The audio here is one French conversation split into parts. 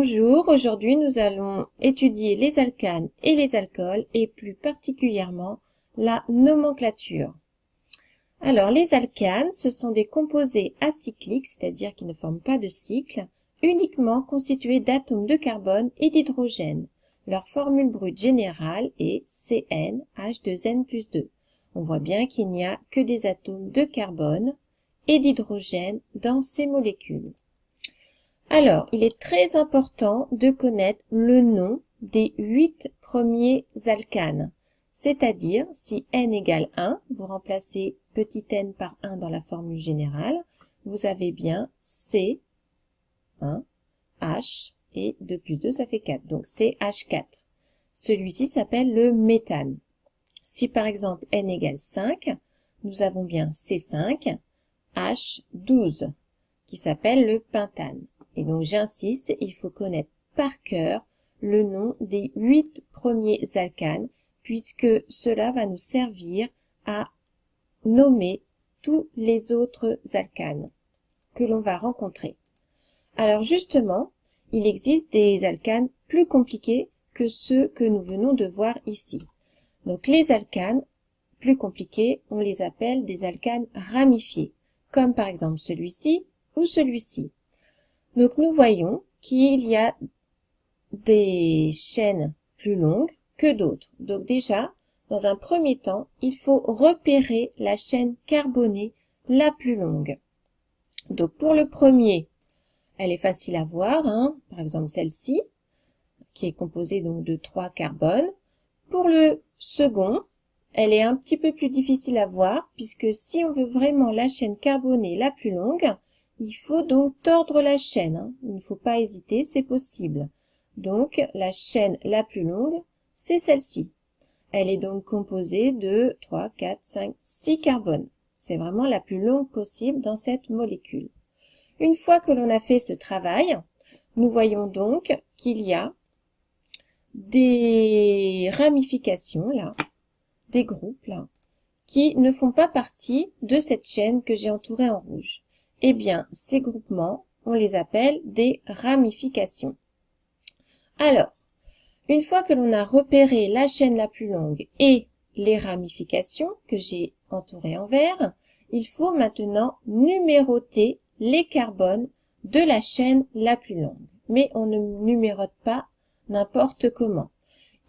Bonjour, aujourd'hui nous allons étudier les alcanes et les alcools et plus particulièrement la nomenclature. Alors les alcanes, ce sont des composés acycliques, c'est-à-dire qui ne forment pas de cycle, uniquement constitués d'atomes de carbone et d'hydrogène. Leur formule brute générale est CnH2n+2. On voit bien qu'il n'y a que des atomes de carbone et d'hydrogène dans ces molécules. Alors, il est très important de connaître le nom des 8 premiers alcanes. C'est-à-dire, si n égale 1, vous remplacez petit n par 1 dans la formule générale, vous avez bien C, 1, H, et 2 plus 2, ça fait 4. Donc, CH4. Celui-ci s'appelle le méthane. Si par exemple n égale 5, nous avons bien C5, H12, qui s'appelle le pentane. Et donc j'insiste, il faut connaître par cœur le nom des 8 premiers alcanes, puisque cela va nous servir à nommer tous les autres alcanes que l'on va rencontrer. Alors justement, il existe des alcanes plus compliqués que ceux que nous venons de voir ici. Donc les alcanes plus compliqués, on les appelle des alcanes ramifiés, comme par exemple celui-ci ou celui-ci. Donc nous voyons qu'il y a des chaînes plus longues que d'autres. Donc déjà, dans un premier temps, il faut repérer la chaîne carbonée la plus longue. Donc pour le premier, elle est facile à voir, par exemple celle-ci, qui est composée donc de 3 carbones. Pour le second, elle est un petit peu plus difficile à voir, puisque si on veut vraiment la chaîne carbonée la plus longue, il faut donc tordre la chaîne. Il ne faut pas hésiter, c'est possible. Donc, la chaîne la plus longue, c'est celle-ci. Elle est donc composée de 3, 4, 5, 6 carbones. C'est vraiment la plus longue possible dans cette molécule. Une fois que l'on a fait ce travail, nous voyons donc qu'il y a des ramifications, là, des groupes, là, qui ne font pas partie de cette chaîne que j'ai entourée en rouge. Eh bien, ces groupements, on les appelle des ramifications. Alors, une fois que l'on a repéré la chaîne la plus longue et les ramifications que j'ai entourées en vert, il faut maintenant numéroter les carbones de la chaîne la plus longue. Mais on ne numérote pas n'importe comment.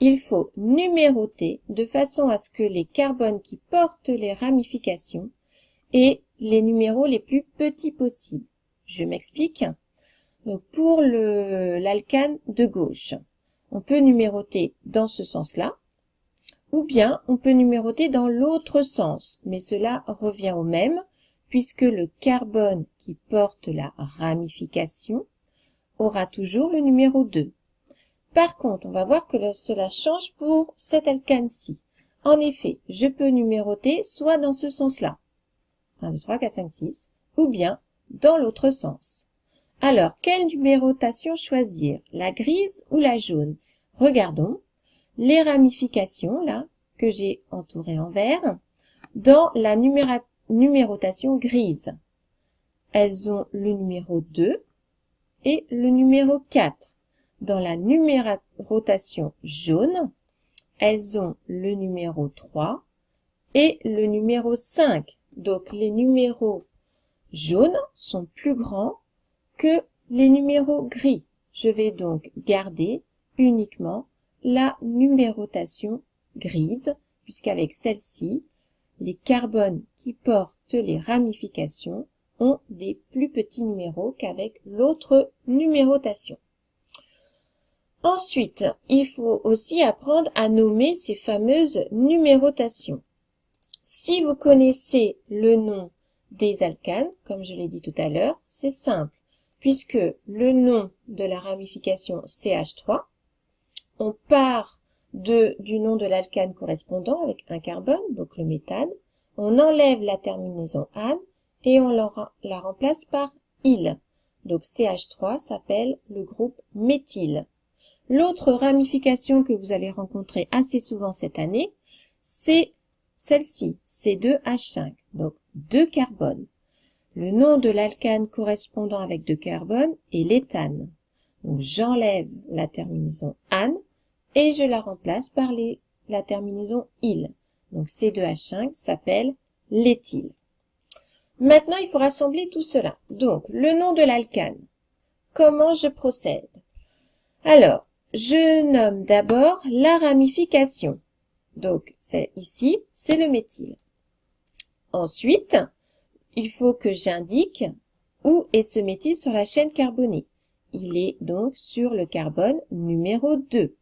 Il faut numéroter de façon à ce que les carbones qui portent les ramifications aient les numéros les plus petits possibles. Je m'explique. Donc pour l'alcane de gauche, on peut numéroter dans ce sens-là, ou bien on peut numéroter dans l'autre sens, mais cela revient au même, puisque le carbone qui porte la ramification aura toujours le numéro 2. Par contre, on va voir que cela change pour cette alcane-ci. En effet, je peux numéroter soit dans ce sens-là, 1, 2, 3, 4, 5, 6, ou bien dans l'autre sens. Alors, quelle numérotation choisir? La grise ou la jaune? Regardons les ramifications, là, que j'ai entourées en vert, dans la numérotation grise. Elles ont le numéro 2 et le numéro 4. Dans la numérotation jaune, elles ont le numéro 3 et le numéro 5. Donc, les numéros jaunes sont plus grands que les numéros gris. Je vais donc garder uniquement la numérotation grise, puisqu'avec celle-ci, les carbones qui portent les ramifications ont des plus petits numéros qu'avec l'autre numérotation. Ensuite, il faut aussi apprendre à nommer ces fameuses numérotations. Si vous connaissez le nom des alcanes, comme je l'ai dit tout à l'heure, c'est simple, puisque le nom de la ramification CH3, on part du nom de l'alcane correspondant avec un carbone, donc le méthane, on enlève la terminaison ane et on la remplace par -yle. Donc CH3 s'appelle le groupe méthyle. L'autre ramification que vous allez rencontrer assez souvent cette année, c'est celle-ci, C2H5, donc 2 carbones. Le nom de l'alcane correspondant avec 2 carbones est l'éthane. Donc, j'enlève la terminaison -ane et je la remplace par la terminaison -il. Donc, C2H5 s'appelle l'éthyle. Maintenant, il faut rassembler tout cela. Donc, le nom de l'alcane. Comment je procède? Alors, je nomme d'abord la ramification. Donc, ici, c'est le méthyle. Ensuite, il faut que j'indique où est ce méthyle sur la chaîne carbonée. Il est donc sur le carbone numéro 2.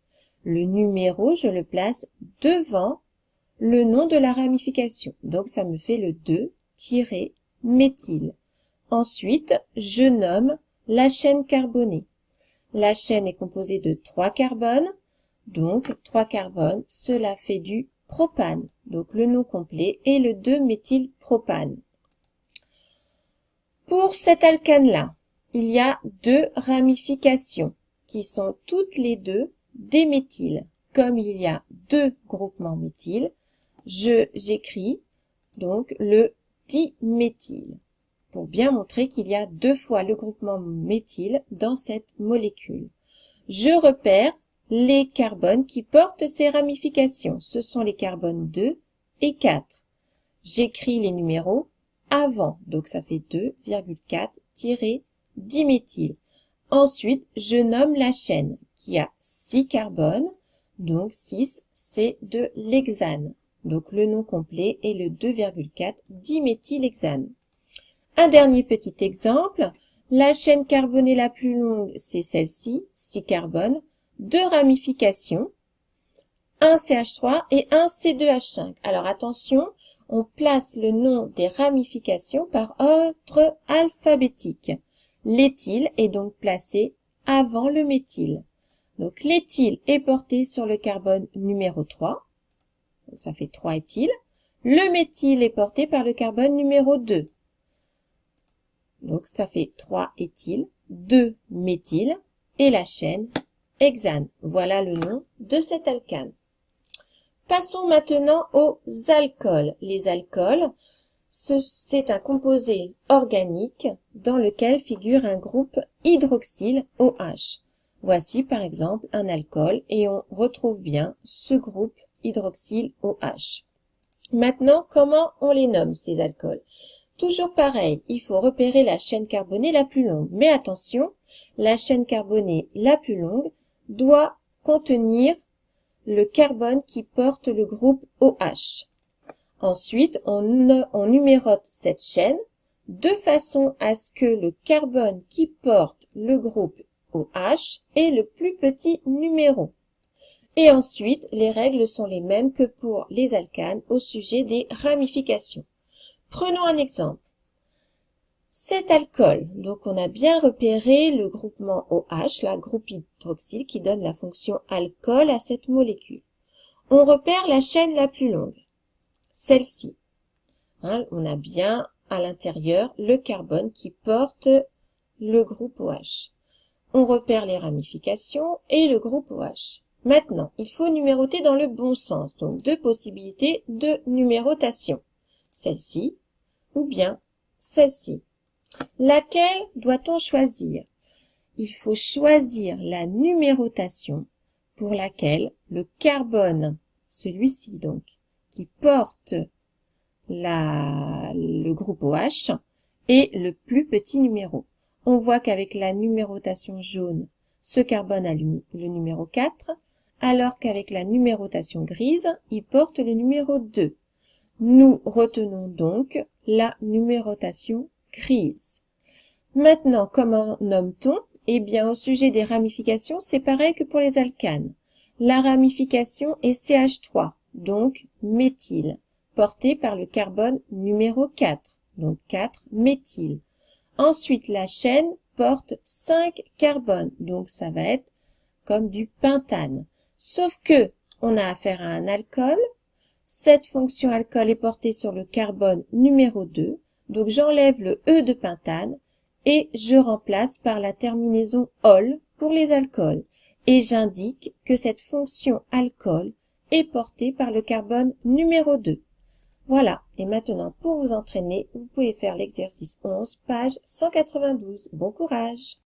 Le numéro, je le place devant le nom de la ramification. Donc, ça me fait le 2-méthyle. Ensuite, je nomme la chaîne carbonée. La chaîne est composée de 3 carbones. Donc, 3 carbones, cela fait du propane. Donc, le nom complet est le 2-méthylpropane. Pour cet alcane-là, il y a 2 ramifications qui sont toutes les deux des méthyles. Comme il y a 2 groupements méthyle, j'écris donc le diméthyle pour bien montrer qu'il y a 2 fois le groupement méthyle dans cette molécule. Je repère les carbones qui portent ces ramifications. Ce sont les carbones 2 et 4. J'écris les numéros avant, donc ça fait 2,4-diméthyle. Ensuite, je nomme la chaîne qui a 6 carbones, donc 6 c'est de l'hexane. Donc le nom complet est le 2,4-diméthylhexane. Un dernier petit exemple, la chaîne carbonée la plus longue, c'est celle-ci, 6 carbones, 2 ramifications, un CH3 et un C2H5. Alors attention, on place le nom des ramifications par ordre alphabétique. L'éthyle est donc placé avant le méthyle. Donc l'éthyle est porté sur le carbone numéro 3, donc ça fait 3 éthyle. Le méthyle est porté par le carbone numéro 2. Donc ça fait 3 éthyle, 2 méthyle et la chaîne hexane. Voilà le nom de cet alcane. Passons maintenant aux alcools. Les alcools, c'est un composé organique dans lequel figure un groupe hydroxyle OH. Voici par exemple un alcool et on retrouve bien ce groupe hydroxyle OH. Maintenant, comment on les nomme ces alcools? Toujours pareil, il faut repérer la chaîne carbonée la plus longue. Mais attention, la chaîne carbonée la plus longue doit contenir le carbone qui porte le groupe OH. Ensuite, on numérote cette chaîne de façon à ce que le carbone qui porte le groupe OH ait le plus petit numéro. Et ensuite, les règles sont les mêmes que pour les alcanes au sujet des ramifications. Prenons un exemple. Cet alcool, donc on a bien repéré le groupement OH, la groupe hydroxyle qui donne la fonction alcool à cette molécule. On repère la chaîne la plus longue, celle-ci. On a bien à l'intérieur le carbone qui porte le groupe OH. On repère les ramifications et le groupe OH. Maintenant, il faut numéroter dans le bon sens, donc 2 possibilités de numérotation. Celle-ci ou bien celle-ci. Laquelle doit-on choisir? Il faut choisir la numérotation pour laquelle le carbone, celui-ci donc, qui porte le groupe OH, est le plus petit numéro. On voit qu'avec la numérotation jaune, ce carbone a le numéro 4, alors qu'avec la numérotation grise, il porte le numéro 2. Nous retenons donc la numérotation grise. Maintenant, comment nomme-t-on? Eh bien, au sujet des ramifications, c'est pareil que pour les alcanes. La ramification est CH3, donc méthyle, porté par le carbone numéro 4, donc 4 méthyle. Ensuite, la chaîne porte 5 carbones, donc ça va être comme du pentane. Sauf que on a affaire à un alcool. Cette fonction alcool est portée sur le carbone numéro 2, donc j'enlève le E de pentane et je remplace par la terminaison ol pour les alcools. Et j'indique que cette fonction alcool est portée par le carbone numéro 2. Voilà, et maintenant pour vous entraîner, vous pouvez faire l'exercice 11, page 192. Bon courage!